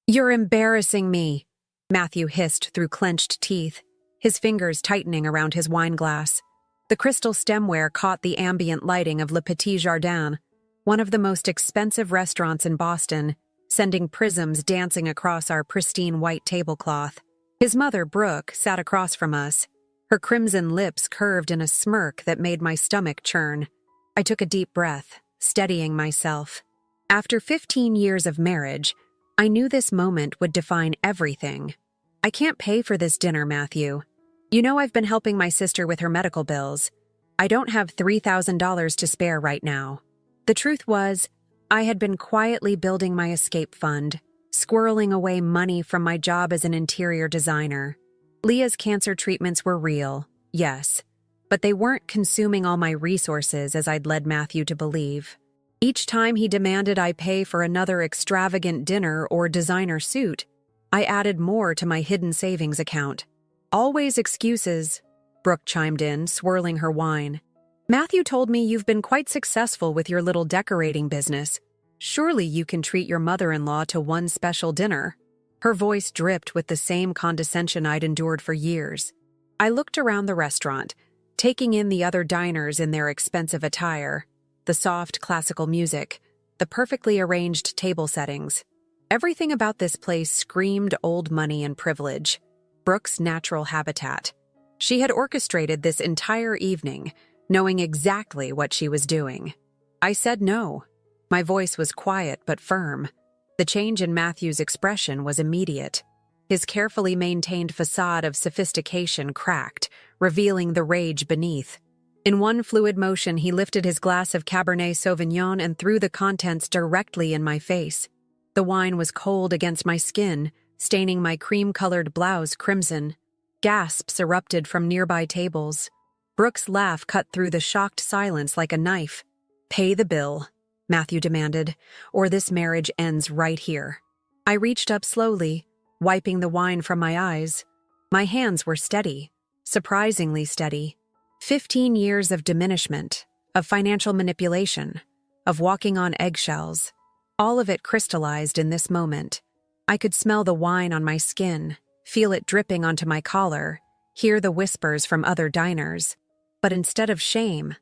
"You're embarrassing me," Matthew hissed through clenched teeth, his fingers tightening around his wine glass. The crystal stemware caught the ambient lighting of Le Petit Jardin, one of the most expensive restaurants in Boston, sending prisms dancing across our pristine white tablecloth. His mother, Brooke, sat across from us, her crimson lips curved in a smirk that made my stomach churn. I took a deep breath, steadying myself. After 15 years of marriage, I knew this moment would define everything. "I can't pay for this dinner, Matthew. You know I've been helping my sister with her medical bills. I don't have $3,000 to spare right now." The truth was, I had been quietly building my escape fund, squirreling away money from my job as an interior designer. Leah's cancer treatments were real, yes, but they weren't consuming all my resources as I'd led Matthew to believe. Each time he demanded I pay for another extravagant dinner or designer suit, I added more to my hidden savings account. "Always excuses," Brooke chimed in, swirling her wine. "Matthew told me you've been quite successful with your little decorating business. Surely you can treat your mother-in-law to one special dinner." Her voice dripped with the same condescension I'd endured for years. I looked around the restaurant, taking in the other diners in their expensive attire, the soft classical music, the perfectly arranged table settings. Everything about this place screamed old money and privilege, Brooke's natural habitat. She had orchestrated this entire evening, knowing exactly what she was doing. I said no. My voice was quiet but firm. The change in Matthew's expression was immediate. His carefully maintained facade of sophistication cracked, revealing the rage beneath. In one fluid motion, he lifted his glass of Cabernet Sauvignon and threw the contents directly in my face. The wine was cold against my skin, staining my cream-colored blouse crimson. Gasps erupted from nearby tables. Brooke's laugh cut through the shocked silence like a knife. "Pay the bill," Matthew demanded, "or this marriage ends right here." I reached up slowly, wiping the wine from my eyes. My hands were steady, surprisingly steady. 15 years of diminishment, of financial manipulation, of walking on eggshells. All of it crystallized in this moment. I could smell the wine on my skin, feel it dripping onto my collar, hear the whispers from other diners. But instead of shame,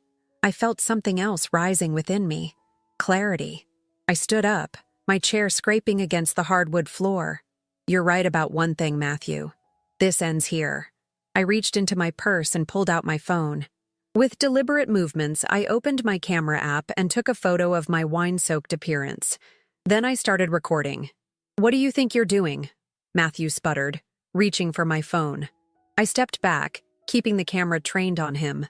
I felt something else rising within me. Clarity. I stood up, my chair scraping against the hardwood floor. "You're right about one thing, Matthew. This ends here." I reached into my purse and pulled out my phone. With deliberate movements, I opened my camera app and took a photo of my wine-soaked appearance. Then I started recording. "What do you think you're doing?" Matthew sputtered, reaching for my phone. I stepped back, keeping the camera trained on him.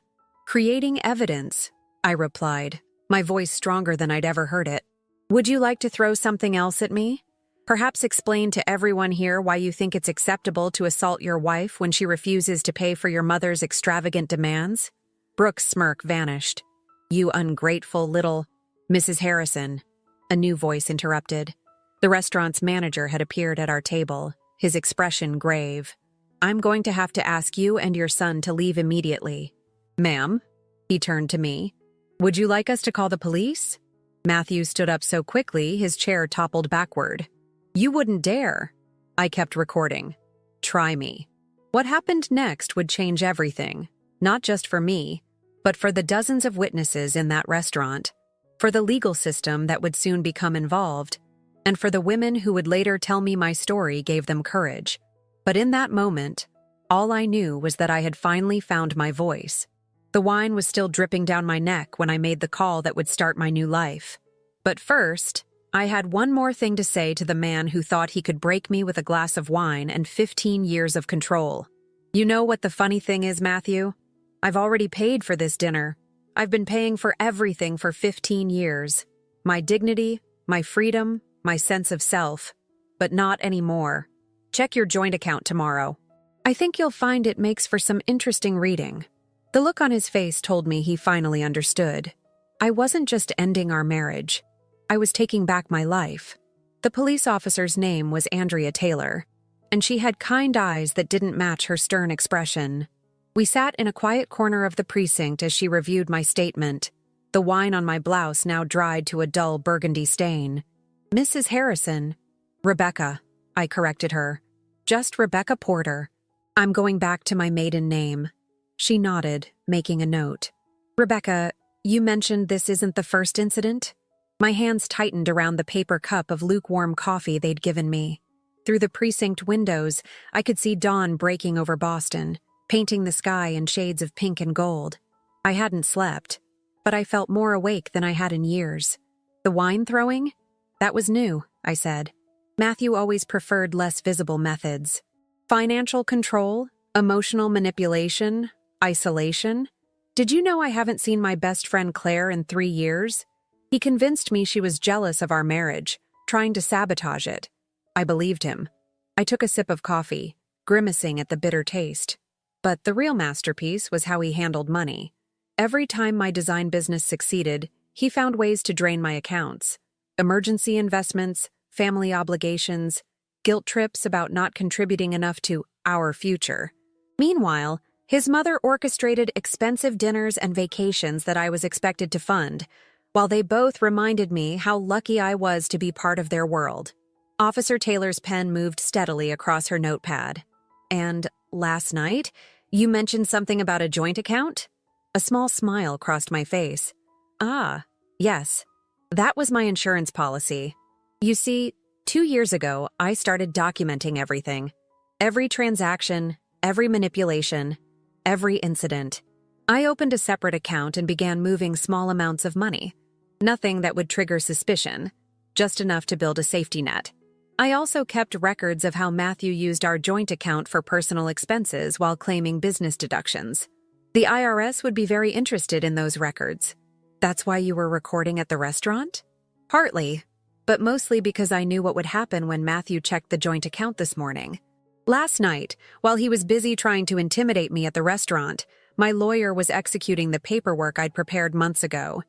"Creating evidence," I replied, my voice stronger than I'd ever heard it. "Would you like to throw something else at me? Perhaps explain to everyone here why you think it's acceptable to assault your wife when she refuses to pay for your mother's extravagant demands?" Brooke's smirk vanished. "You ungrateful little—" "Mrs. Harrison," a new voice interrupted. The restaurant's manager had appeared at our table, his expression grave. "I'm going to have to ask you and your son to leave immediately." "Ma'am?" He turned to me. "Would you like us to call the police?" Matthew stood up so quickly his chair toppled backward. "You wouldn't dare." I kept recording. "Try me." What happened next would change everything, not just for me, but for the dozens of witnesses in that restaurant, for the legal system that would soon become involved, and for the women who would later tell me my story gave them courage. But in that moment, all I knew was that I had finally found my voice. The wine was still dripping down my neck when I made the call that would start my new life. But first, I had one more thing to say to the man who thought he could break me with a glass of wine and 15 years of control. "You know what the funny thing is, Matthew? I've already paid for this dinner. I've been paying for everything for 15 years. My dignity, my freedom, my sense of self. But not anymore. Check your joint account tomorrow. I think you'll find it makes for some interesting reading." The look on his face told me he finally understood. I wasn't just ending our marriage. I was taking back my life. The police officer's name was Andrea Taylor, and she had kind eyes that didn't match her stern expression. We sat in a quiet corner of the precinct as she reviewed my statement, the wine on my blouse now dried to a dull burgundy stain. "Mrs. Harrison." "Rebecca," I corrected her. Just Rebecca Porter. I'm going back to my maiden name. She nodded, making a note. Rebecca, you mentioned this isn't the first incident? My hands tightened around the paper cup of lukewarm coffee they'd given me. Through the precinct windows, I could see dawn breaking over Boston, painting the sky in shades of pink and gold. I hadn't slept, but I felt more awake than I had in years. The wine throwing? That was new, I said. Matthew always preferred less visible methods. Financial control, emotional manipulation, isolation. Did you know I haven't seen my best friend Claire in 3 years? He convinced me she was jealous of our marriage, trying to sabotage it. I believed him. I took a sip of coffee, grimacing at the bitter taste. But the real masterpiece was how he handled money. Every time my design business succeeded, he found ways to drain my accounts. Emergency investments, family obligations, guilt trips about not contributing enough to our future. Meanwhile, his mother orchestrated expensive dinners and vacations that I was expected to fund, while they both reminded me how lucky I was to be part of their world. Officer Taylor's pen moved steadily across her notepad. And last night, you mentioned something about a joint account? A small smile crossed my face. Ah, yes. That was my insurance policy. You see, 2 years ago, I started documenting everything. Every transaction, every manipulation, every incident. I opened a separate account and began moving small amounts of money. Nothing that would trigger suspicion, just enough to build a safety net. I also kept records of how Matthew used our joint account for personal expenses while claiming business deductions. The IRS would be very interested in those records. That's why you were recording at the restaurant? Partly, but mostly because I knew what would happen when Matthew checked the joint account this morning. Last night, while he was busy trying to intimidate me at the restaurant, my lawyer was executing the paperwork I'd prepared months ago.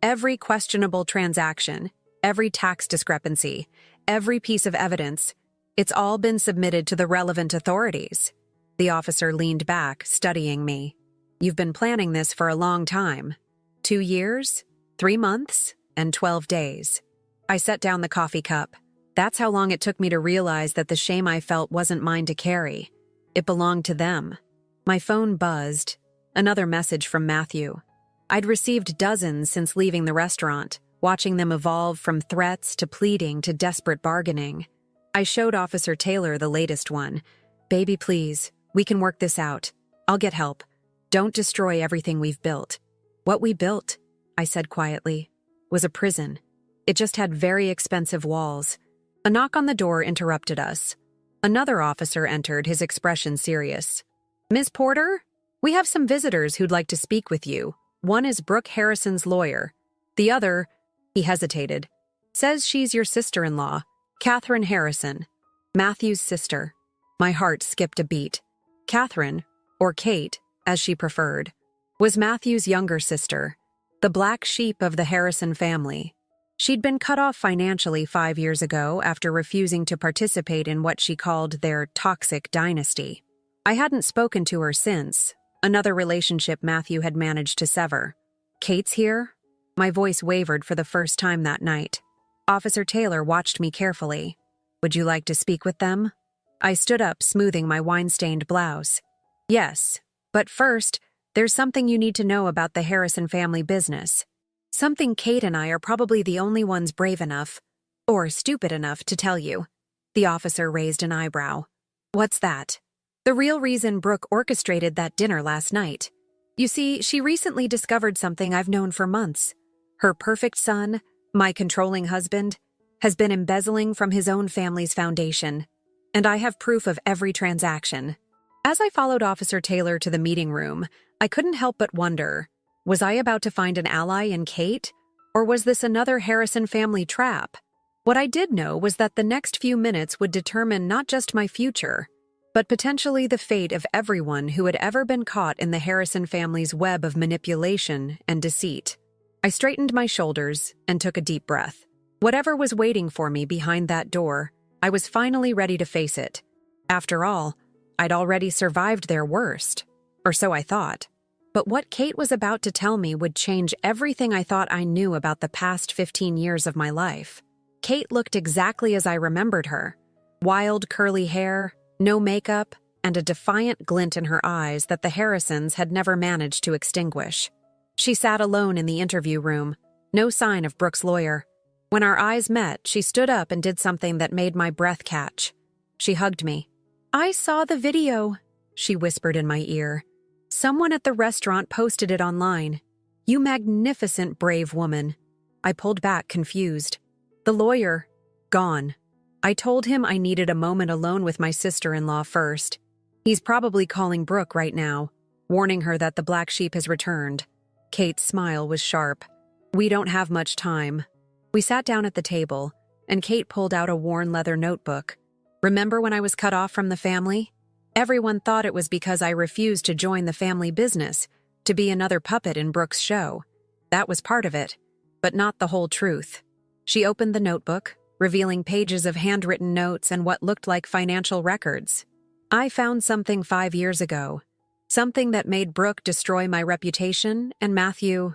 Every questionable transaction, every tax discrepancy, every piece of evidence, it's all been submitted to the relevant authorities. The officer leaned back, studying me. You've been planning this for a long time. 2 years, 3 months, and 12 days. I set down the coffee cup. That's how long it took me to realize that the shame I felt wasn't mine to carry. It belonged to them. My phone buzzed. Another message from Matthew. I'd received dozens since leaving the restaurant, watching them evolve from threats to pleading to desperate bargaining. I showed Officer Taylor the latest one. Baby, please, we can work this out. I'll get help. Don't destroy everything we've built. What we built, I said quietly, was a prison. It just had very expensive walls. A knock on the door interrupted us. Another officer entered, his expression serious. Ms. Porter, we have some visitors who'd like to speak with you. One is Brooke Harrison's lawyer. The other, he hesitated, says she's your sister-in-law, Catherine Harrison, Matthew's sister. My heart skipped a beat. Catherine, or Kate, as she preferred, was Matthew's younger sister, the black sheep of the Harrison family. She'd been cut off financially 5 years ago after refusing to participate in what she called their toxic dynasty. I hadn't spoken to her since, another relationship Matthew had managed to sever. Kate's here? My voice wavered for the first time that night. Officer Taylor watched me carefully. Would you like to speak with them? I stood up, smoothing my wine-stained blouse. Yes, but first, there's something you need to know about the Harrison family business. Something Kate and I are probably the only ones brave enough, or stupid enough, to tell you. The officer raised an eyebrow. What's that? The real reason Brooke orchestrated that dinner last night. You see, she recently discovered something I've known for months. Her perfect son, my controlling husband, has been embezzling from his own family's foundation. And I have proof of every transaction. As I followed Officer Taylor to the meeting room, I couldn't help but wonder, was I about to find an ally in Kate, or was this another Harrison family trap? What I did know was that the next few minutes would determine not just my future, but potentially the fate of everyone who had ever been caught in the Harrison family's web of manipulation and deceit. I straightened my shoulders and took a deep breath. Whatever was waiting for me behind that door, I was finally ready to face it. After all, I'd already survived their worst, or so I thought. But what Kate was about to tell me would change everything I thought I knew about the past 15 years of my life. Kate looked exactly as I remembered her. Wild curly hair, no makeup, and a defiant glint in her eyes that the Harrisons had never managed to extinguish. She sat alone in the interview room, no sign of Brooke's lawyer. When our eyes met, she stood up and did something that made my breath catch. She hugged me. "I saw the video," she whispered in my ear. "Someone at the restaurant posted it online. You magnificent, brave woman." I pulled back, confused. "The lawyer, gone. I told him I needed a moment alone with my sister-in-law first. He's probably calling Brooke right now, warning her that the black sheep has returned." Kate's smile was sharp. "We don't have much time." We sat down at the table, and Kate pulled out a worn leather notebook. "Remember when I was cut off from the family? Everyone thought it was because I refused to join the family business, to be another puppet in Brooke's show. That was part of it, but not the whole truth." She opened the notebook, revealing pages of handwritten notes and what looked like financial records. "I found something 5 years ago. Something that made Brooke destroy my reputation, and Matthew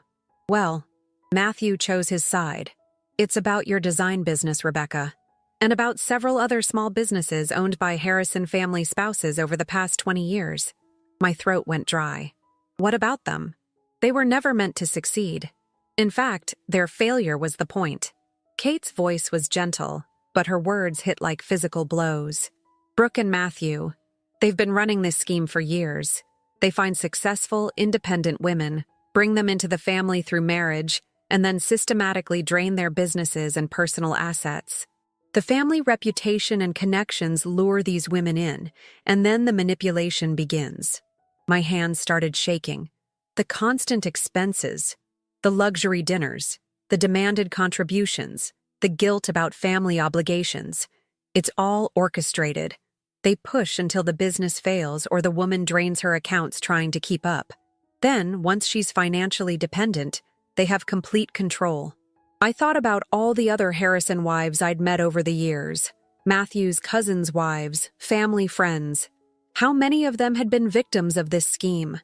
chose his side. It's about your design business, Rebecca, and about several other small businesses owned by Harrison family spouses over the past 20 years. My throat went dry. What about them? They were never meant to succeed. In fact, their failure was the point. Kate's voice was gentle, but her words hit like physical blows. "Brooke and Matthew, they've been running this scheme for years. They find successful, independent women, bring them into the family through marriage, and then systematically drain their businesses and personal assets. The family reputation and connections lure these women in, and then the manipulation begins." My hands started shaking. The constant expenses, the luxury dinners, the demanded contributions, the guilt about family obligations. It's all orchestrated. They push until the business fails or the woman drains her accounts trying to keep up. Then, once she's financially dependent, they have complete control. I thought about all the other Harrison wives I'd met over the years, Matthew's cousins' wives, family friends. How many of them had been victims of this scheme?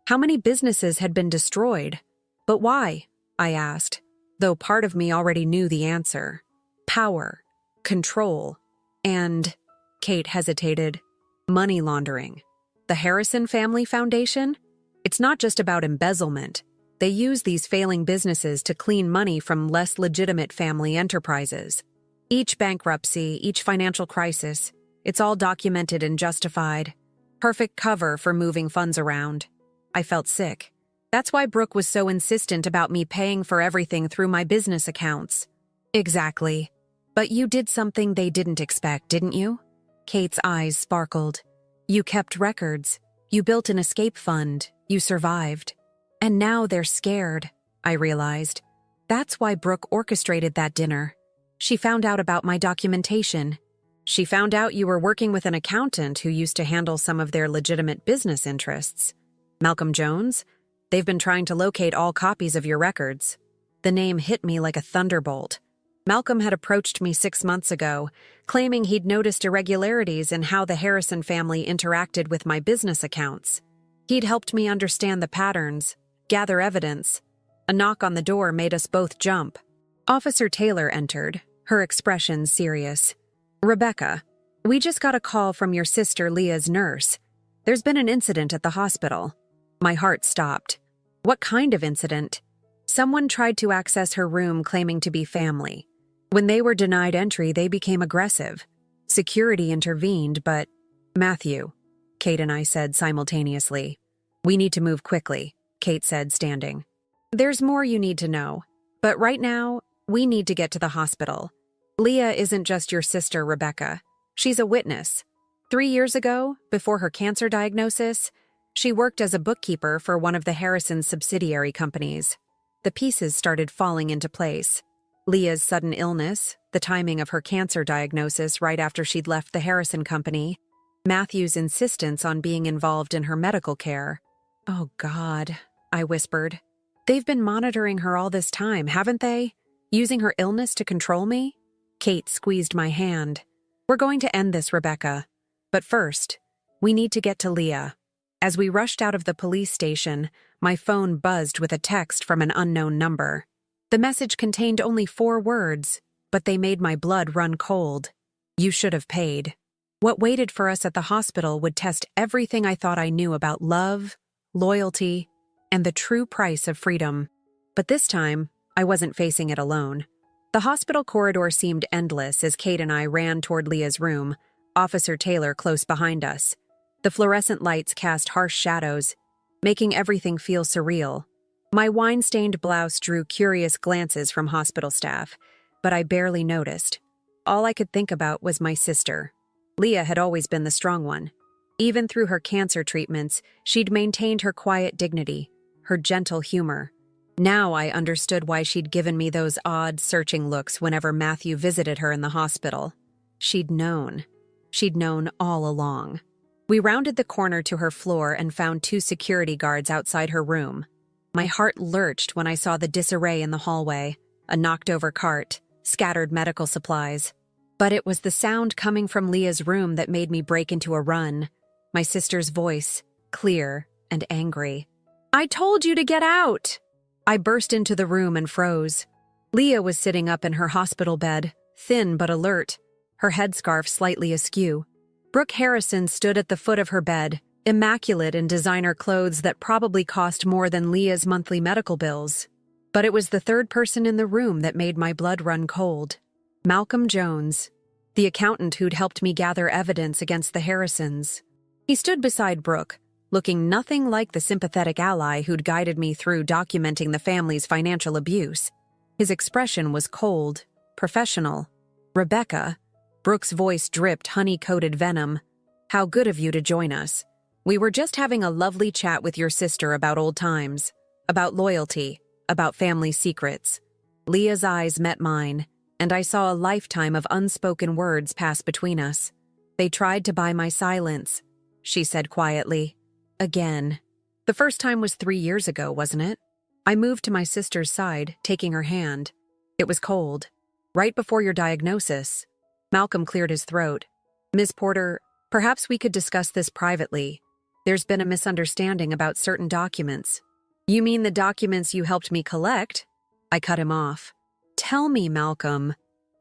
How many businesses had been destroyed? But why? I asked, though part of me already knew the answer. Power, control, and, Kate hesitated, money laundering. The Harrison Family Foundation? It's not just about embezzlement. They use these failing businesses to clean money from less legitimate family enterprises. Each bankruptcy, each financial crisis, it's all documented and justified. Perfect cover for moving funds around. I felt sick. That's why Brooke was so insistent about me paying for everything through my business accounts. Exactly. But you did something they didn't expect, didn't you? Kate's eyes sparkled. You kept records. You built an escape fund. You survived. And now they're scared, I realized. That's why Brooke orchestrated that dinner. She found out about my documentation. She found out you were working with an accountant who used to handle some of their legitimate business interests. Malcolm Jones? They've been trying to locate all copies of your records. The name hit me like a thunderbolt. Malcolm had approached me 6 months ago, claiming he'd noticed irregularities in how the Harrison family interacted with my business accounts. He'd helped me understand the patterns, gather evidence. A knock on the door made us both jump. Officer Taylor entered, her expression serious. "Rebecca, we just got a call from your sister Leah's nurse. There's been an incident at the hospital." My heart stopped. What kind of incident? Someone tried to access her room claiming to be family. When they were denied entry, they became aggressive. Security intervened, but... Matthew, Kate and I said simultaneously. "We need to move quickly," Kate said, standing. "There's more you need to know. But right now, we need to get to the hospital. Leah isn't just your sister, Rebecca. She's a witness. 3 years ago, before her cancer diagnosis, she worked as a bookkeeper for one of the Harrison subsidiary companies. The pieces started falling into place. Leah's sudden illness, the timing of her cancer diagnosis right after she'd left the Harrison company, Matthew's insistence on being involved in her medical care. Oh, God, I whispered. They've been monitoring her all this time, haven't they? Using her illness to control me? Kate squeezed my hand. We're going to end this, Rebecca. But first, we need to get to Leah. As we rushed out of the police station, my phone buzzed with a text from an unknown number. The message contained only 4 words, but they made my blood run cold. You should have paid. What waited for us at the hospital would test everything I thought I knew about love, loyalty, and the true price of freedom. But this time, I wasn't facing it alone. The hospital corridor seemed endless as Kate and I ran toward Leah's room, Officer Taylor close behind us. The fluorescent lights cast harsh shadows, making everything feel surreal. My wine-stained blouse drew curious glances from hospital staff, but I barely noticed. All I could think about was my sister. Leah had always been the strong one. Even through her cancer treatments, she'd maintained her quiet dignity, her gentle humor. Now I understood why she'd given me those odd, searching looks whenever Matthew visited her in the hospital. She'd known. She'd known all along. We rounded the corner to her floor and found 2 security guards outside her room. My heart lurched when I saw the disarray in the hallway, a knocked-over cart, scattered medical supplies. But it was the sound coming from Leah's room that made me break into a run. My sister's voice, clear and angry. "I told you to get out!" I burst into the room and froze. Leah was sitting up in her hospital bed, thin but alert, her headscarf slightly askew. Brooke Harrison stood at the foot of her bed, immaculate in designer clothes that probably cost more than Leah's monthly medical bills. But it was the third person in the room that made my blood run cold. Malcolm Jones, the accountant who'd helped me gather evidence against the Harrisons. He stood beside Brooke, looking nothing like the sympathetic ally who'd guided me through documenting the family's financial abuse. His expression was cold, professional. "Rebecca," Brooke's voice dripped honey-coated venom. "How good of you to join us. We were just having a lovely chat with your sister about old times, about loyalty, about family secrets." Leah's eyes met mine, and I saw a lifetime of unspoken words pass between us. "They tried to buy my silence," she said quietly. "Again. The first time was 3 years ago, wasn't it?" I moved to my sister's side, taking her hand. "It was cold. Right before your diagnosis." Malcolm cleared his throat. "Ms. Porter, perhaps we could discuss this privately. There's been a misunderstanding about certain documents." "You mean the documents you helped me collect?" I cut him off. "Tell me, Malcolm,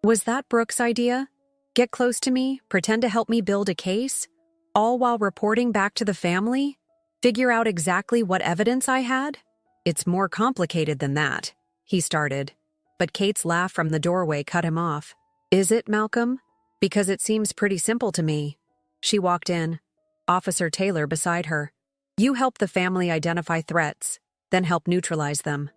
was that Brooke's idea? Get close to me, pretend to help me build a case, all while reporting back to the family? Figure out exactly what evidence I had?" "It's more complicated than that," he started. But Kate's laugh from the doorway cut him off. "Is it, Malcolm? Because it seems pretty simple to me." She walked in, Officer Taylor beside her. "You help the family identify threats, then help neutralize them.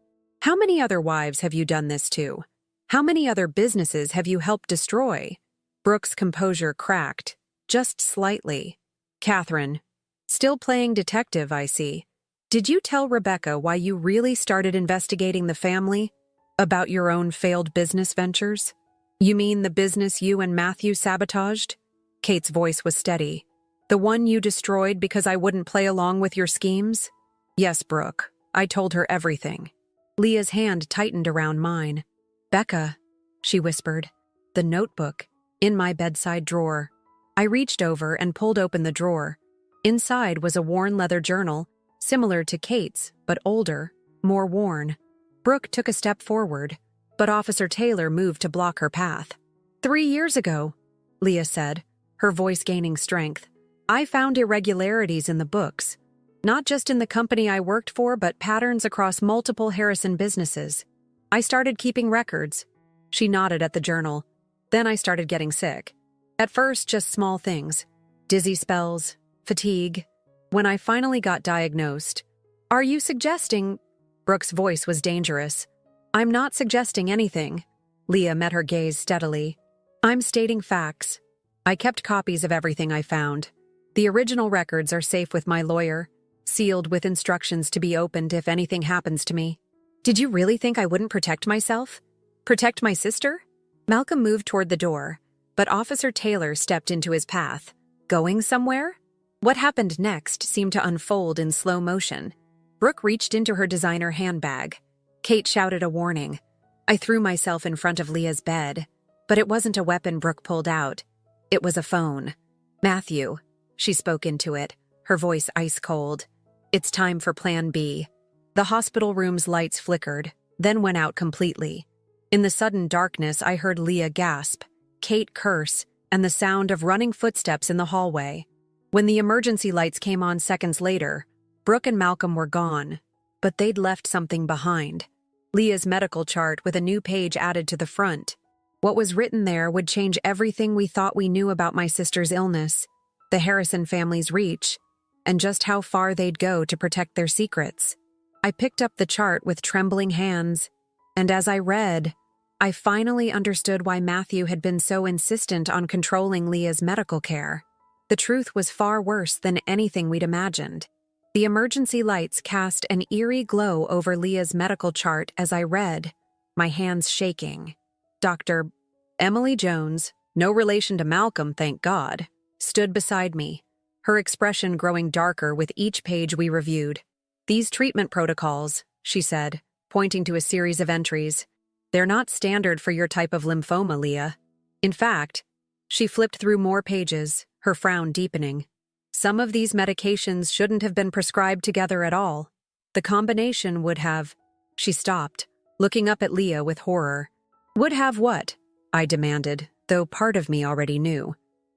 How many other wives have you done this to? How many other businesses have you helped destroy?" Brooke's composure cracked, just slightly. "Catherine, still playing detective, I see. Did you tell Rebecca why you really started investigating the family? About your own failed business ventures? You mean the business you and Matthew sabotaged?" Kate's voice was steady. "The one you destroyed because I wouldn't play along with your schemes?" "Yes, Brooke. I told her everything." Leah's hand tightened around mine. "Becca," she whispered. "The notebook, in my bedside drawer." I reached over and pulled open the drawer. Inside was a worn leather journal, similar to Kate's, but older, more worn. Brooke took a step forward, but Officer Taylor moved to block her path. 3 years ago," Leah said, her voice gaining strength, "I found irregularities in the books. Not just in the company I worked for, but patterns across multiple Harrison businesses. I started keeping records." She nodded at the journal. "Then I started getting sick. At first, just small things. Dizzy spells, fatigue. When I finally got diagnosed." "Are you suggesting—" Brooke's voice was dangerous. "I'm not suggesting anything." Leah met her gaze steadily. "I'm stating facts. I kept copies of everything I found. The original records are safe with my lawyer, sealed with instructions to be opened if anything happens to me." "Did you really think I wouldn't protect myself? Protect my sister?" Malcolm moved toward the door, but Officer Taylor stepped into his path. "Going somewhere?" What happened next seemed to unfold in slow motion. Brooke reached into her designer handbag. Kate shouted a warning. I threw myself in front of Leah's bed, but it wasn't a weapon Brooke pulled out. It was a phone. "Matthew," she spoke into it, her voice ice cold. "It's time for Plan B." The hospital room's lights flickered, then went out completely. In the sudden darkness, I heard Leah gasp, Kate curse, and the sound of running footsteps in the hallway. When the emergency lights came on seconds later, Brooke and Malcolm were gone, but they'd left something behind. Leah's medical chart with a new page added to the front. What was written there would change everything we thought we knew about my sister's illness, the Harrison family's reach, and just how far they'd go to protect their secrets. I picked up the chart with trembling hands, and as I read, I finally understood why Matthew had been so insistent on controlling Leah's medical care. The truth was far worse than anything we'd imagined. The emergency lights cast an eerie glow over Leah's medical chart as I read, my hands shaking. Dr. Emily Jones, no relation to Malcolm, thank God, stood beside me, her expression growing darker with each page we reviewed. These treatment protocols, she said, pointing to a series of entries, they're not standard for your type of lymphoma, Leah. In fact, she flipped through more pages, her frown deepening. Some of these medications shouldn't have been prescribed together at all. The combination would have... She stopped, looking up at Leah with horror. Would have what? I demanded, though part of me already knew.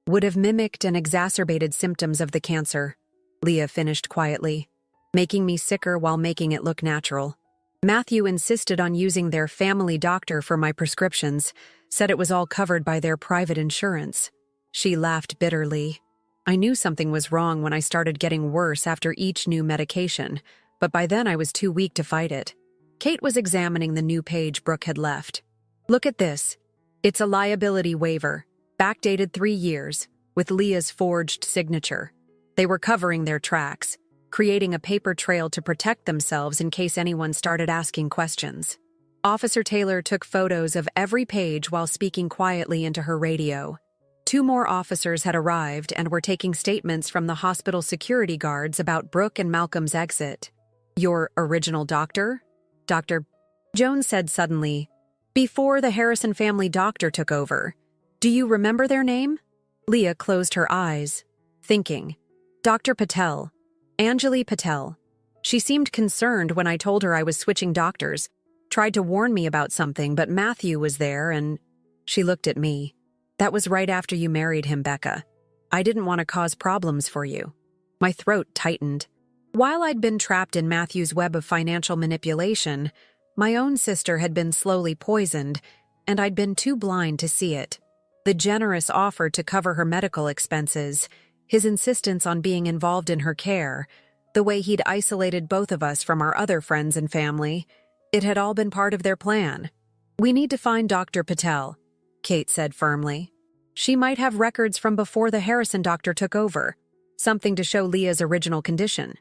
Would have mimicked and exacerbated symptoms of the cancer, Leah finished quietly, making me sicker while making it look natural. Matthew insisted on using their family doctor for my prescriptions, said it was all covered by their private insurance. She laughed bitterly. I knew something was wrong when I started getting worse after each new medication, but by then I was too weak to fight it. Kate was examining the new page Brooke had left. Look at this. It's a liability waiver, backdated 3 years, with Leah's forged signature. They were covering their tracks, creating a paper trail to protect themselves in case anyone started asking questions. Officer Taylor took photos of every page while speaking quietly into her radio. 2 more officers had arrived and were taking statements from the hospital security guards about Brooke and Malcolm's exit. Your original doctor? Dr. Jones said suddenly, before the Harrison family doctor took over. Do you remember their name? Leah closed her eyes, thinking. Dr. Patel. Anjali Patel. She seemed concerned when I told her I was switching doctors, tried to warn me about something, but Matthew was there and... She looked at me. That was right after you married him, Becca. I didn't want to cause problems for you. My throat tightened. While I'd been trapped in Matthew's web of financial manipulation, my own sister had been slowly poisoned, and I'd been too blind to see it. The generous offer to cover her medical expenses, his insistence on being involved in her care, the way he'd isolated both of us from our other friends and family, it had all been part of their plan. We need to find Dr. Patel, Kate said firmly. She might have records from before the Harrison doctor took over, something to show Leah's original condition.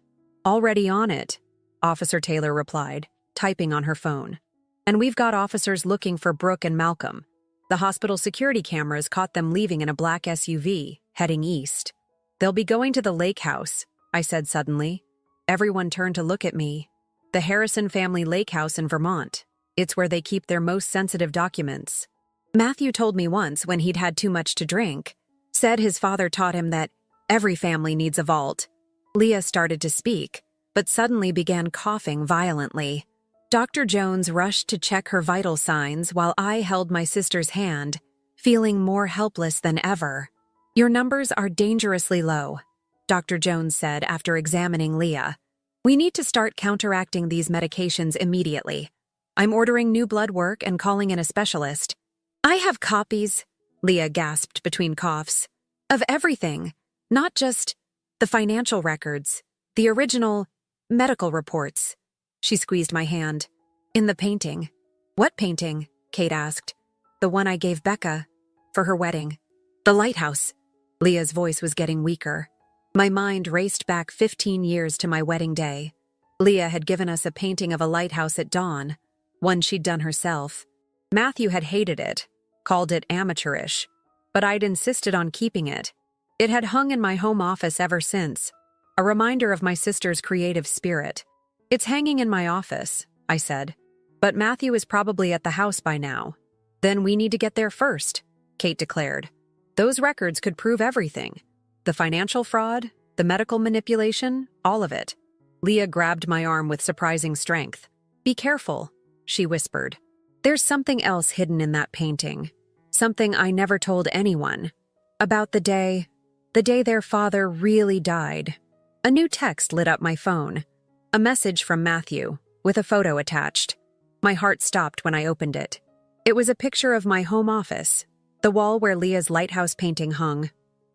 Already on it, Officer Taylor replied, typing on her phone. And we've got officers looking for Brooke and Malcolm. The hospital security cameras caught them leaving in a black SUV, heading east. They'll be going to the lake house, I said suddenly. Everyone turned to look at me. The Harrison family lake house in Vermont. It's where they keep their most sensitive documents. Matthew told me once when he'd had too much to drink, said his father taught him that every family needs a vault. Leah started to speak, but suddenly began coughing violently. Dr. Jones rushed to check her vital signs while I held my sister's hand, feeling more helpless than ever. Your numbers are dangerously low, Dr. Jones said after examining Leah. We need to start counteracting these medications immediately. I'm ordering new blood work and calling in a specialist. I have copies, Leah gasped between coughs, of everything, not just the financial records, the original medical reports. She squeezed my hand. In the painting. What painting? Kate asked. The one I gave Becca for her wedding. The lighthouse. Leah's voice was getting weaker. My mind raced back 15 years to my wedding day. Leah had given us a painting of a lighthouse at dawn, one she'd done herself. Matthew had hated it, called it amateurish, but I'd insisted on keeping it. It had hung in my home office ever since, a reminder of my sister's creative spirit. It's hanging in my office, I said, but Matthew is probably at the house by now. Then we need to get there first, Kate declared. Those records could prove everything. The financial fraud, the medical manipulation, all of it. Leah grabbed my arm with surprising strength. Be careful, she whispered. There's something else hidden in that painting. Something I never told anyone. About the day their father really died. A new text lit up my phone. A message from Matthew, with a photo attached. My heart stopped when I opened it. It was a picture of my home office, the wall where Leah's lighthouse painting hung,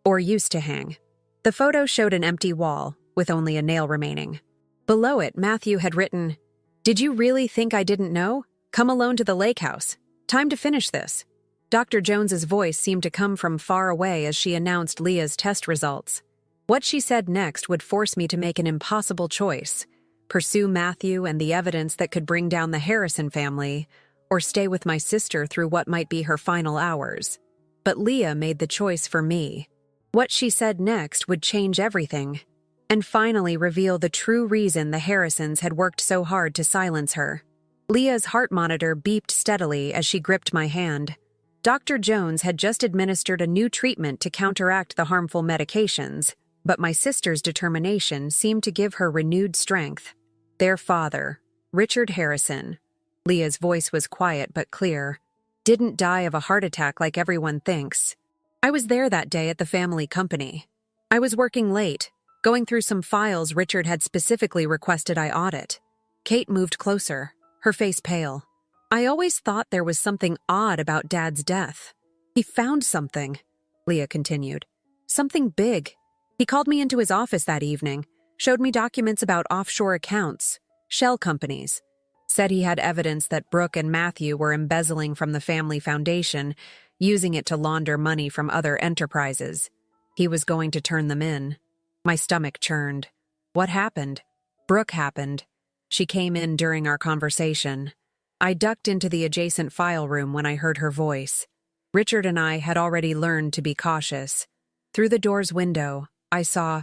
or used to hang. The photo showed an empty wall, with only a nail remaining. Below it, Matthew had written, "Did you really think I didn't know? Come alone to the lake house. Time to finish this." Dr. Jones's voice seemed to come from far away as she announced Leah's test results. What she said next would force me to make an impossible choice: pursue Matthew and the evidence that could bring down the Harrison family, or stay with my sister through what might be her final hours. But Leah made the choice for me. What she said next would change everything, and finally reveal the true reason the Harrisons had worked so hard to silence her. Leah's heart monitor beeped steadily as she gripped my hand. Dr. Jones had just administered a new treatment to counteract the harmful medications, but my sister's determination seemed to give her renewed strength. Their father, Richard Harrison, Leah's voice was quiet but clear, didn't die of a heart attack like everyone thinks. I was there that day at the family company. I was working late, going through some files Richard had specifically requested I audit. Kate moved closer, her face pale. "I always thought there was something odd about Dad's death. He found something," Leah continued. "Something big. He called me into his office that evening, showed me documents about offshore accounts, shell companies, said he had evidence that Brooke and Matthew were embezzling from the family foundation, using it to launder money from other enterprises. He was going to turn them in." My stomach churned. What happened? Brooke happened. She came in during our conversation. I ducked into the adjacent file room when I heard her voice. Richard and I had already learned to be cautious. Through the door's window, I saw...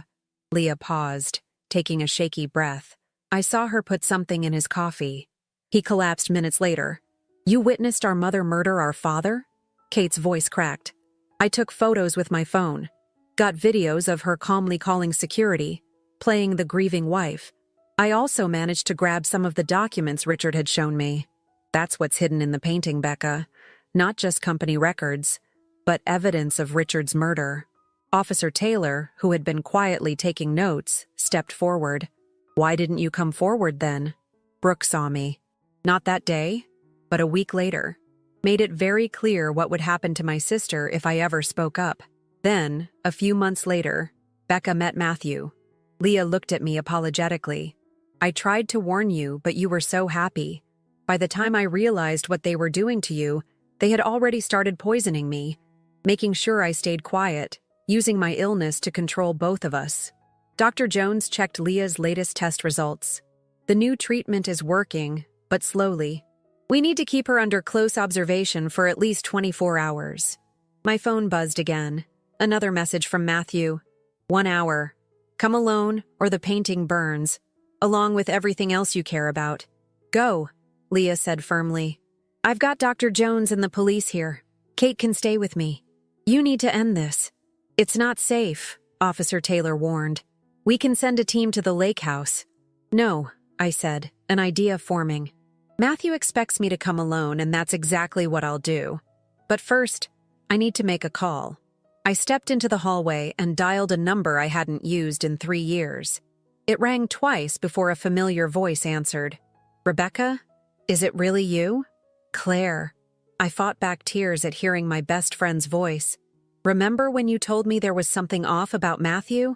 Leah paused, taking a shaky breath. I saw her put something in his coffee. He collapsed minutes later. "You witnessed our mother murder our father?" Kate's voice cracked. "I took photos with my phone. Got videos of her calmly calling security, playing the grieving wife. I also managed to grab some of the documents Richard had shown me. That's what's hidden in the painting, Becca. Not just company records, but evidence of Richard's murder." Officer Taylor, who had been quietly taking notes, stepped forward. "Why didn't you come forward then?" "Brooke saw me. Not that day, but a week later. Made it very clear what would happen to my sister if I ever spoke up. Then, a few months later, Becca met Matthew." Leah looked at me apologetically. "I tried to warn you, but you were so happy. By the time I realized what they were doing to you, they had already started poisoning me, making sure I stayed quiet, using my illness to control both of us." Dr. Jones checked Leah's latest test results. "The new treatment is working, but slowly. We need to keep her under close observation for at least 24 hours. My phone buzzed again. Another message from Matthew. 1 hour. "Come alone, or the painting burns, along with everything else you care about. Go," Leah said firmly. "I've got Dr. Jones and the police here. Kate can stay with me. You need to end this." "It's not safe," Officer Taylor warned. "We can send a team to the lake house." "No," I said, an idea forming. "Matthew expects me to come alone, and that's exactly what I'll do. But first, I need to make a call." I stepped into the hallway and dialed a number I hadn't used in 3 years. It rang twice before a familiar voice answered. "Rebecca? Is it really you?" "Claire." I fought back tears at hearing my best friend's voice. "Remember when you told me there was something off about Matthew?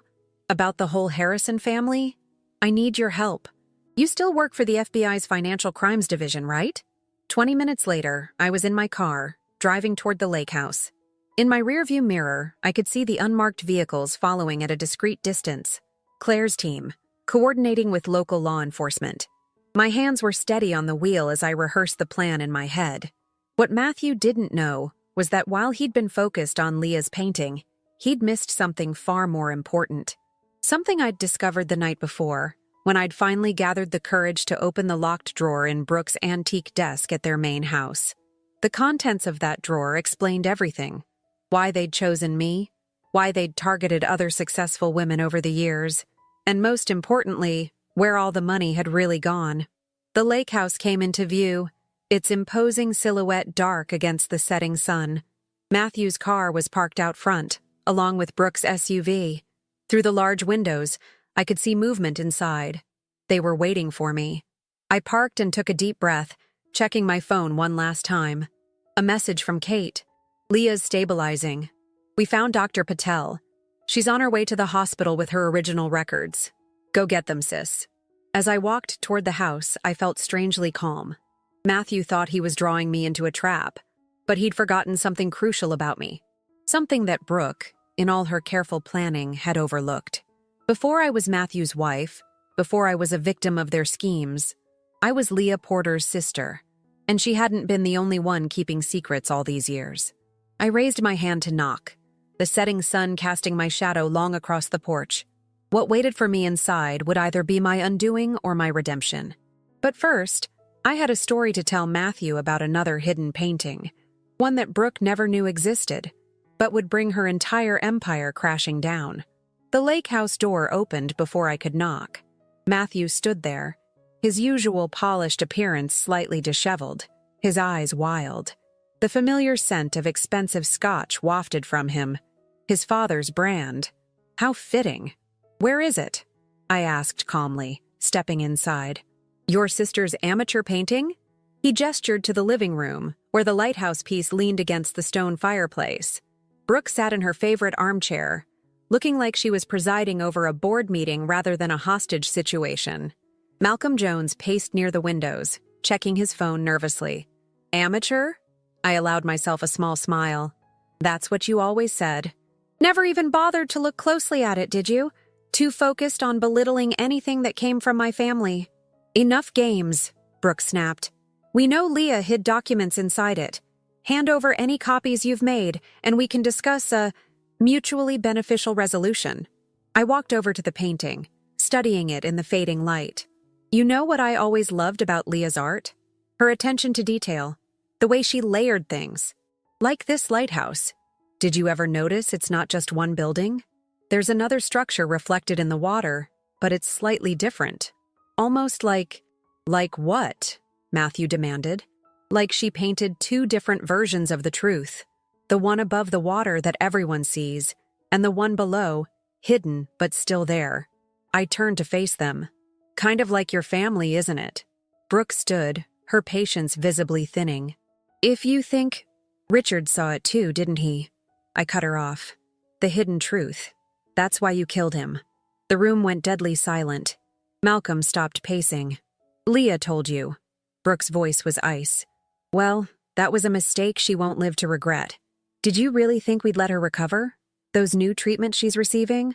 About the whole Harrison family? I need your help. You still work for the FBI's Financial Crimes Division, right?" 20 minutes later, I was in my car, driving toward the lake house. In my rearview mirror, I could see the unmarked vehicles following at a discreet distance. Claire's team, coordinating with local law enforcement. My hands were steady on the wheel as I rehearsed the plan in my head. What Matthew didn't know was that while he'd been focused on Leah's painting, he'd missed something far more important. Something I'd discovered the night before, when I'd finally gathered the courage to open the locked drawer in Brooke's antique desk at their main house. The contents of that drawer explained everything. Why they'd chosen me, why they'd targeted other successful women over the years, and most importantly, where all the money had really gone. The lake house came into view, its imposing silhouette dark against the setting sun. Matthew's car was parked out front, along with Brooke's SUV. Through the large windows, I could see movement inside. They were waiting for me. I parked and took a deep breath, checking my phone one last time. A message from Kate. Leah's stabilizing. We found Dr. Patel. She's on her way to the hospital with her original records. Go get them, sis. As I walked toward the house, I felt strangely calm. Matthew thought he was drawing me into a trap, but he'd forgotten something crucial about me. Something that Brooke, in all her careful planning, had overlooked. Before I was Matthew's wife, before I was a victim of their schemes, I was Leah Porter's sister, and she hadn't been the only one keeping secrets all these years. I raised my hand to knock, the setting sun casting my shadow long across the porch. What waited for me inside would either be my undoing or my redemption. But first, I had a story to tell Matthew about another hidden painting, one that Brooke never knew existed, but would bring her entire empire crashing down. The lake house door opened before I could knock. Matthew stood there, his usual polished appearance slightly disheveled, his eyes wild. The familiar scent of expensive scotch wafted from him, his father's brand. How fitting. Where is it? I asked calmly, stepping inside. Your sister's amateur painting? He gestured to the living room, where the lighthouse piece leaned against the stone fireplace. Brooke sat in her favorite armchair, looking like she was presiding over a board meeting rather than a hostage situation. Malcolm Jones paced near the windows, checking his phone nervously. Amateur? I allowed myself a small smile. That's what you always said. Never even bothered to look closely at it, did you? Too focused on belittling anything that came from my family. Enough games, Brooke snapped. We know Leah hid documents inside it. Hand over any copies you've made, and we can discuss a mutually beneficial resolution. I walked over to the painting, studying it in the fading light. You know what I always loved about Leah's art? Her attention to detail, the way she layered things. Like this lighthouse. Did you ever notice it's not just one building? There's another structure reflected in the water, but it's slightly different. Almost like what? Matthew demanded. Like she painted two different versions of the truth. The one above the water that everyone sees, and the one below, hidden but still there. I turned to face them. Kind of like your family, isn't it? Brooke stood, her patience visibly thinning. If you think... Richard saw it too, didn't he? I cut her off. The hidden truth. That's why you killed him. The room went deadly silent. Malcolm stopped pacing. Leah told you. Brooke's voice was ice. Well, that was a mistake she won't live to regret. Did you really think we'd let her recover? Those new treatments she's receiving?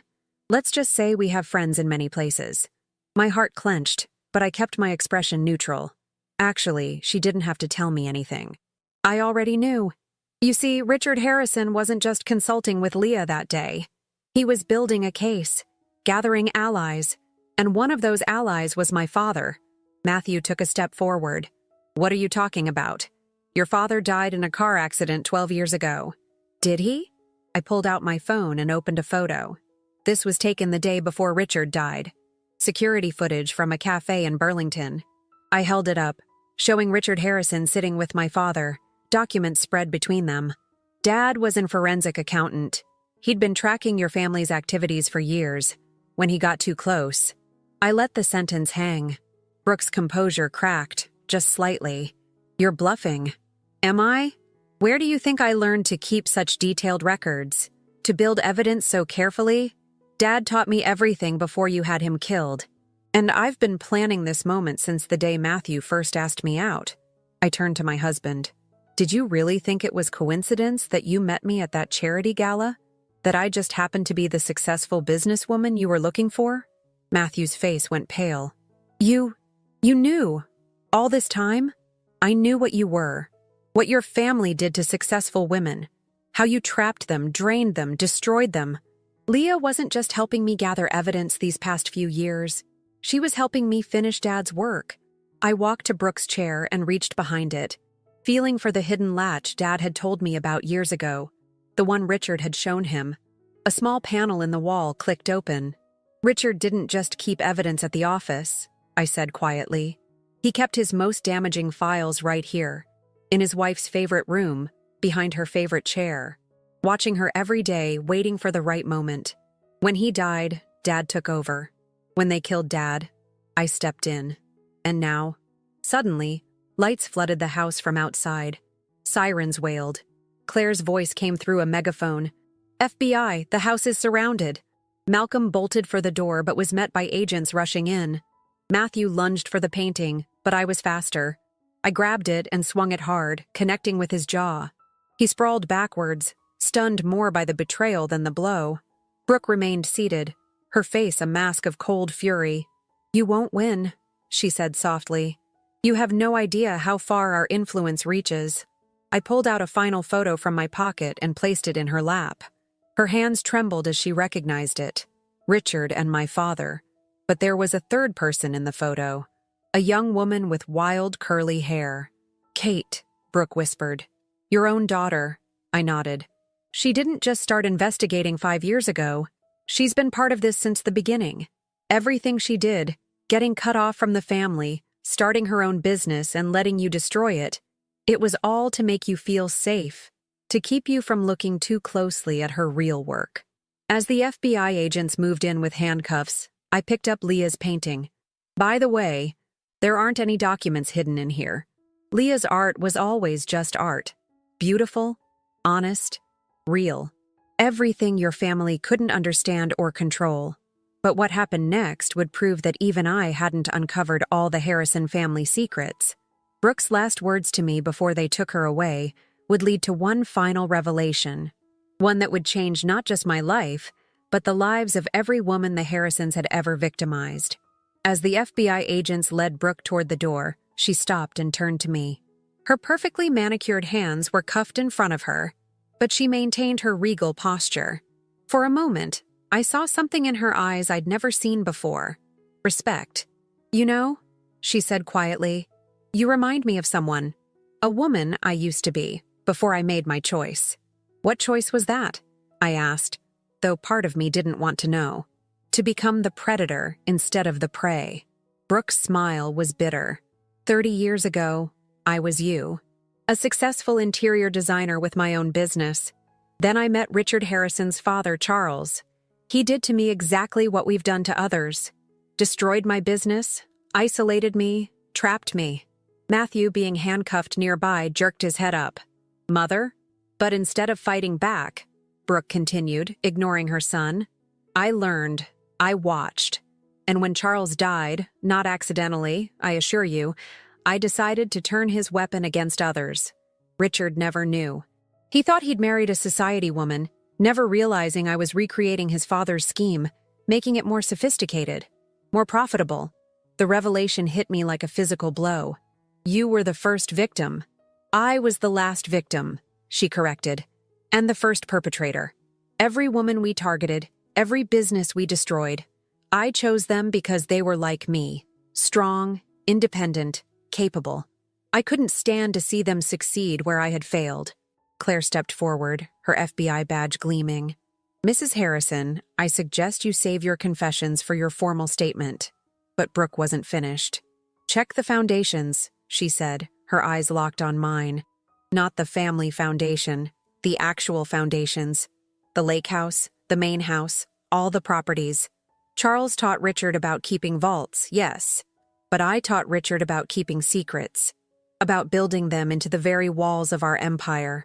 Let's just say we have friends in many places. My heart clenched, but I kept my expression neutral. Actually, she didn't have to tell me anything. I already knew. You see, Richard Harrison wasn't just consulting with Leah that day. He was building a case, gathering allies, and one of those allies was my father. Matthew took a step forward. What are you talking about? Your father died in a car accident 12 years ago. Did he? I pulled out my phone and opened a photo. This was taken the day before Richard died. Security footage from a cafe in Burlington. I held it up, showing Richard Harrison sitting with my father, documents spread between them. Dad was an forensic accountant. He'd been tracking your family's activities for years. When he got too close, I let the sentence hang. Brooke's composure cracked, just slightly. You're bluffing. Am I? Where do you think I learned to keep such detailed records? To build evidence so carefully? Dad taught me everything before you had him killed. And I've been planning this moment since the day Matthew first asked me out. I turned to my husband. Did you really think it was coincidence that you met me at that charity gala? That I just happened to be the successful businesswoman you were looking for? Matthew's face went pale. You knew. All this time? I knew what you were. What your family did to successful women. How you trapped them, drained them, destroyed them. Leah wasn't just helping me gather evidence these past few years. She was helping me finish Dad's work. I walked to Brooke's chair and reached behind it, feeling for the hidden latch Dad had told me about years ago, the one Richard had shown him. A small panel in the wall clicked open. Richard didn't just keep evidence at the office, I said quietly. He kept his most damaging files right here, in his wife's favorite room, behind her favorite chair. watching her every day, waiting for the right moment. When he died, Dad took over. When they killed Dad, I stepped in. And now, suddenly, lights flooded the house from outside. Sirens wailed. Claire's voice came through a megaphone. FBI, the house is surrounded. Malcolm bolted for the door but was met by agents rushing in. Matthew lunged for the painting, but I was faster. I grabbed it and swung it hard, connecting with his jaw. He sprawled backwards, stunned more by the betrayal than the blow. Brooke remained seated, her face a mask of cold fury. "You won't win," she said softly. "You have no idea how far our influence reaches." I pulled out a final photo from my pocket and placed it in her lap. Her hands trembled as she recognized it. Richard and my father. But there was a third person in the photo. A young woman with wild, curly hair. "Kate," Brooke whispered. "Your own daughter." I nodded. "She didn't just start investigating 5 years ago. She's been part of this since the beginning. Everything she did, getting cut off from the family, starting her own business and letting you destroy it, it was all to make you feel safe, to keep you from looking too closely at her real work." As the FBI agents moved in with handcuffs, I picked up Leah's painting. By the way, there aren't any documents hidden in here. Leah's art was always just art. Beautiful, honest, real. Everything your family couldn't understand or control. But what happened next would prove that even I hadn't uncovered all the Harrison family secrets. Brooke's last words to me before they took her away would lead to one final revelation. One that would change not just my life, but the lives of every woman the Harrisons had ever victimized. As the FBI agents led Brooke toward the door, she stopped and turned to me. Her perfectly manicured hands were cuffed in front of her, but she maintained her regal posture. For a moment, I saw something in her eyes I'd never seen before. Respect. "You know," she said quietly, "you remind me of someone. A woman I used to be, before I made my choice." "What choice was that?" I asked, though part of me didn't want to know. "To become the predator instead of the prey." Brooke's smile was bitter. 30 years ago, I was you. A successful interior designer with my own business. Then I met Richard Harrison's father, Charles. He did to me exactly what we've done to others. Destroyed my business, isolated me, trapped me. Matthew, being handcuffed nearby, jerked his head up. "Mother?" But instead of fighting back, Brooke continued, ignoring her son, "I learned, I watched. And when Charles died, not accidentally, I assure you, I decided to turn his weapon against others. Richard never knew. He thought he'd married a society woman, never realizing I was recreating his father's scheme, making it more sophisticated, more profitable. The revelation hit me like a physical blow. You were the first victim. I was the last victim," she corrected, "and the first perpetrator. Every woman we targeted, every business we destroyed, I chose them because they were like me, strong, independent, capable. I couldn't stand to see them succeed where I had failed." Claire stepped forward, her FBI badge gleaming. "Mrs. Harrison, I suggest you save your confessions for your formal statement." But Brooke wasn't finished. "Check the foundations," she said, her eyes locked on mine. "Not the family foundation, the actual foundations. The lake house, the main house, all the properties. Charles taught Richard about keeping vaults, yes, but I taught Richard about keeping secrets, about building them into the very walls of our empire."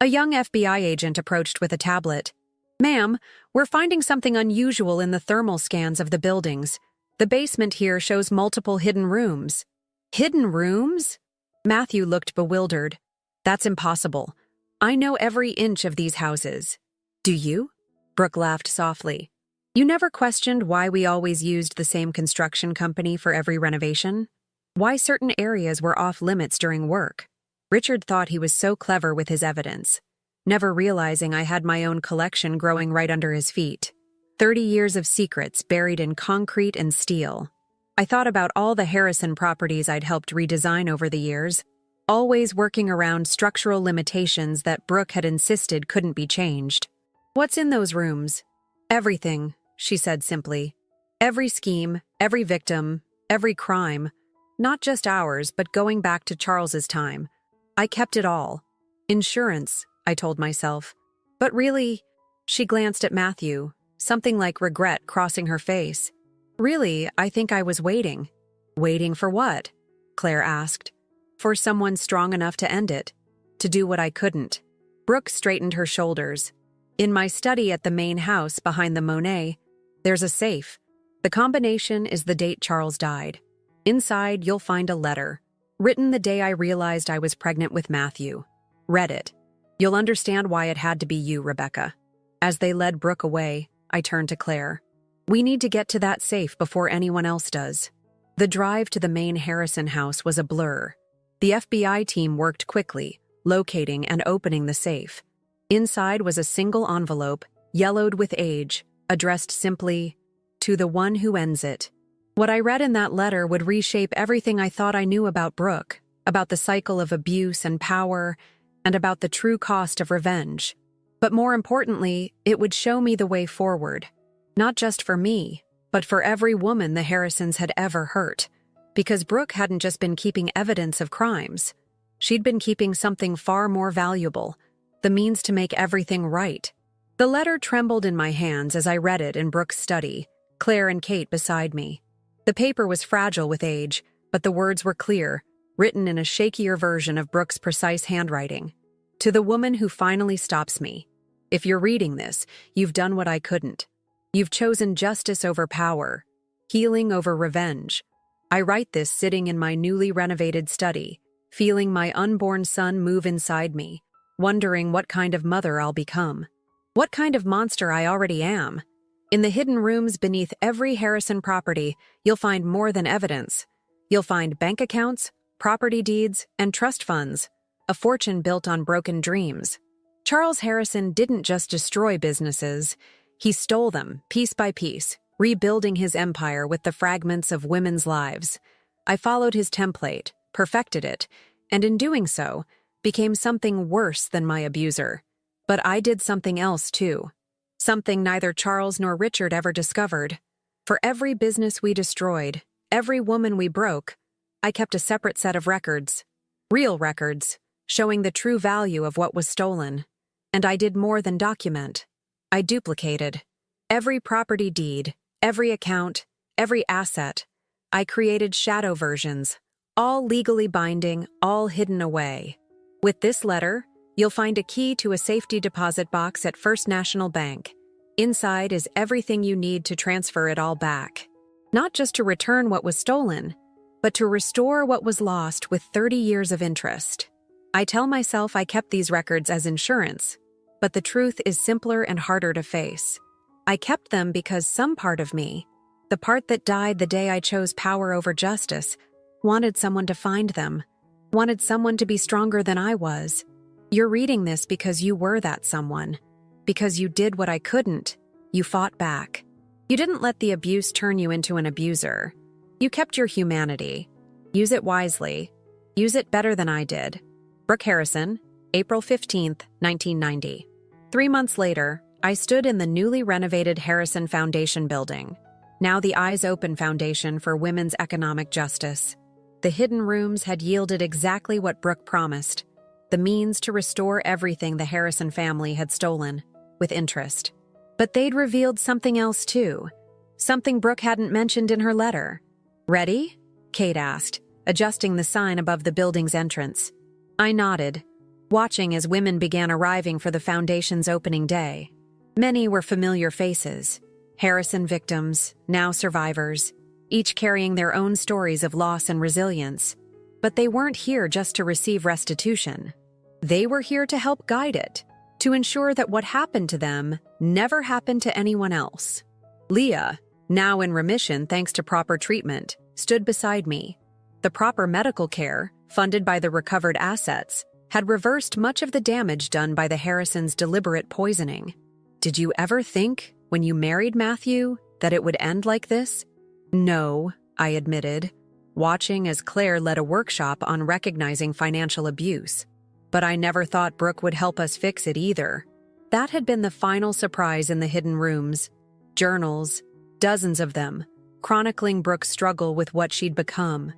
A young FBI agent approached with a tablet. "Ma'am, we're finding something unusual in the thermal scans of the buildings. The basement here shows multiple hidden rooms." "Hidden rooms?" Matthew looked bewildered. "That's impossible. I know every inch of these houses." "Do you?" Brooke laughed softly. "You never questioned why we always used the same construction company for every renovation? Why certain areas were off limits during work? Richard thought he was so clever with his evidence, never realizing I had my own collection growing right under his feet. 30 years of secrets buried in concrete and steel. I thought about all the Harrison properties I'd helped redesign over the years, always working around structural limitations that Brooke had insisted couldn't be changed. "What's in those rooms?" "Everything," she said simply. "Every scheme, every victim, every crime. Not just ours, but going back to Charles's time. I kept it all. Insurance," I told myself. But really, she glanced at Matthew, something like regret crossing her face. Really, I think I was waiting. Waiting for what? Claire asked. For someone strong enough to end it. To do what I couldn't. Brooke straightened her shoulders. In my study at the main house behind the Monet, there's a safe. The combination is the date Charles died. Inside, you'll find a letter, written the day I realized I was pregnant with Matthew. Read it. You'll understand why it had to be you, Rebecca. As they led Brooke away, I turned to Claire. We need to get to that safe before anyone else does. The drive to the main Harrison house was a blur. The FBI team worked quickly, locating and opening the safe. Inside was a single envelope, yellowed with age, addressed simply, "To the one who ends it." What I read in that letter would reshape everything I thought I knew about Brooke, about the cycle of abuse and power, and about the true cost of revenge. But more importantly, it would show me the way forward. Not just for me, but for every woman the Harrisons had ever hurt. Because Brooke hadn't just been keeping evidence of crimes. She'd been keeping something far more valuable, the means to make everything right. The letter trembled in my hands as I read it in Brooke's study, Claire and Kate beside me. The paper was fragile with age, but the words were clear, written in a shakier version of Brooke's precise handwriting. To the woman who finally stops me. If you're reading this, you've done what I couldn't. You've chosen justice over power, healing over revenge. I write this sitting in my newly renovated study, feeling my unborn son move inside me, wondering what kind of mother I'll become. What kind of monster I already am. In the hidden rooms beneath every Harrison property, you'll find more than evidence. You'll find bank accounts, property deeds, and trust funds, a fortune built on broken dreams. Charles Harrison didn't just destroy businesses, he stole them, piece by piece, rebuilding his empire with the fragments of women's lives. I followed his template, perfected it, and in doing so, became something worse than my abuser. But I did something else too. Something neither Charles nor Richard ever discovered. For every business we destroyed, every woman we broke, I kept a separate set of records. Real records, showing the true value of what was stolen. And I did more than document. I duplicated. Every property deed, every account, every asset. I created shadow versions, all legally binding, all hidden away. With this letter, you'll find a key to a safety deposit box at First National Bank. Inside is everything you need to transfer it all back. Not just to return what was stolen, but to restore what was lost with 30 years of interest. I tell myself I kept these records as insurance, but the truth is simpler and harder to face. I kept them because some part of me, the part that died the day I chose power over justice, wanted someone to find them, wanted someone to be stronger than I was. You're reading this because you were that someone. Because you did what I couldn't. You fought back. You didn't let the abuse turn you into an abuser. You kept your humanity. Use it wisely. Use it better than I did. Brooke Harrison, April 15th, 1990. 3 months later, I stood in the newly renovated Harrison Foundation building, now the Eyes Open Foundation for Women's Economic Justice. The hidden rooms had yielded exactly what Brooke promised, the means to restore everything the Harrison family had stolen, with interest. But they'd revealed something else too, something Brooke hadn't mentioned in her letter. "Ready?" Kate asked, adjusting the sign above the building's entrance. I nodded, watching as women began arriving for the foundation's opening day. Many were familiar faces, Harrison victims, now survivors, each carrying their own stories of loss and resilience. But they weren't here just to receive restitution. They were here to help guide it, to ensure that what happened to them never happened to anyone else. Leah, now in remission thanks to proper treatment, stood beside me. The proper medical care, funded by the recovered assets, had reversed much of the damage done by the Harrisons' deliberate poisoning. Did you ever think, when you married Matthew, that it would end like this? No, I admitted, watching as Claire led a workshop on recognizing financial abuse. But I never thought Brooke would help us fix it either. That had been the final surprise in the hidden rooms. Journals, dozens of them, chronicling Brooke's struggle with what she'd become.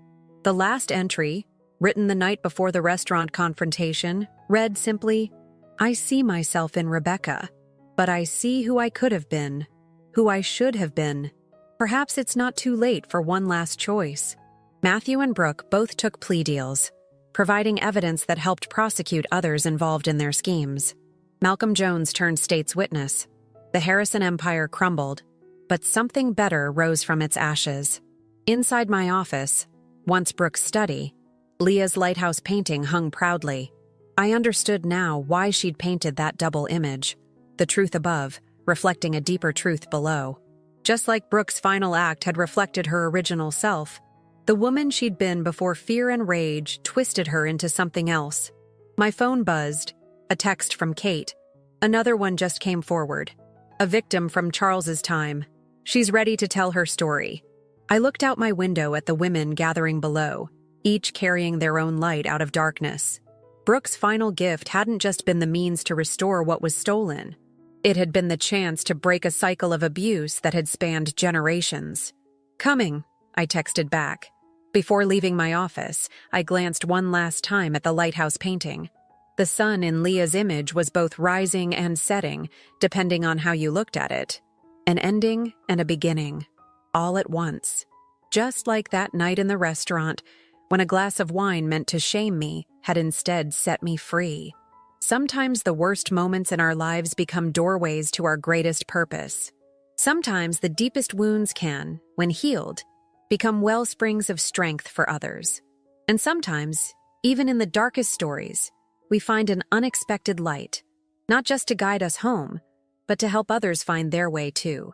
The last entry, written the night before the restaurant confrontation, read simply, I see myself in Rebecca, but I see who I could have been, who I should have been. Perhaps it's not too late for one last choice. Matthew and Brooke both took plea deals, providing evidence that helped prosecute others involved in their schemes. Malcolm Jones turned state's witness. The Harrison empire crumbled, but something better rose from its ashes. Inside my office, once Brooke's study, Leah's lighthouse painting hung proudly. I understood now why she'd painted that double image, the truth above, reflecting a deeper truth below. Just like Brooke's final act had reflected her original self, the woman she'd been before fear and rage twisted her into something else. My phone buzzed, a text from Kate. Another one just came forward. A victim from Charles's time. She's ready to tell her story. I looked out my window at the women gathering below, each carrying their own light out of darkness. Brooke's final gift hadn't just been the means to restore what was stolen. It had been the chance to break a cycle of abuse that had spanned generations. "Coming," I texted back. Before leaving my office, I glanced one last time at the lighthouse painting. The sun in Leah's image was both rising and setting, depending on how you looked at it. An ending and a beginning, all at once. Just like that night in the restaurant, when a glass of wine meant to shame me had instead set me free. Sometimes the worst moments in our lives become doorways to our greatest purpose. Sometimes the deepest wounds can, when healed, become wellsprings of strength for others. And sometimes, even in the darkest stories, we find an unexpected light, not just to guide us home, but to help others find their way too.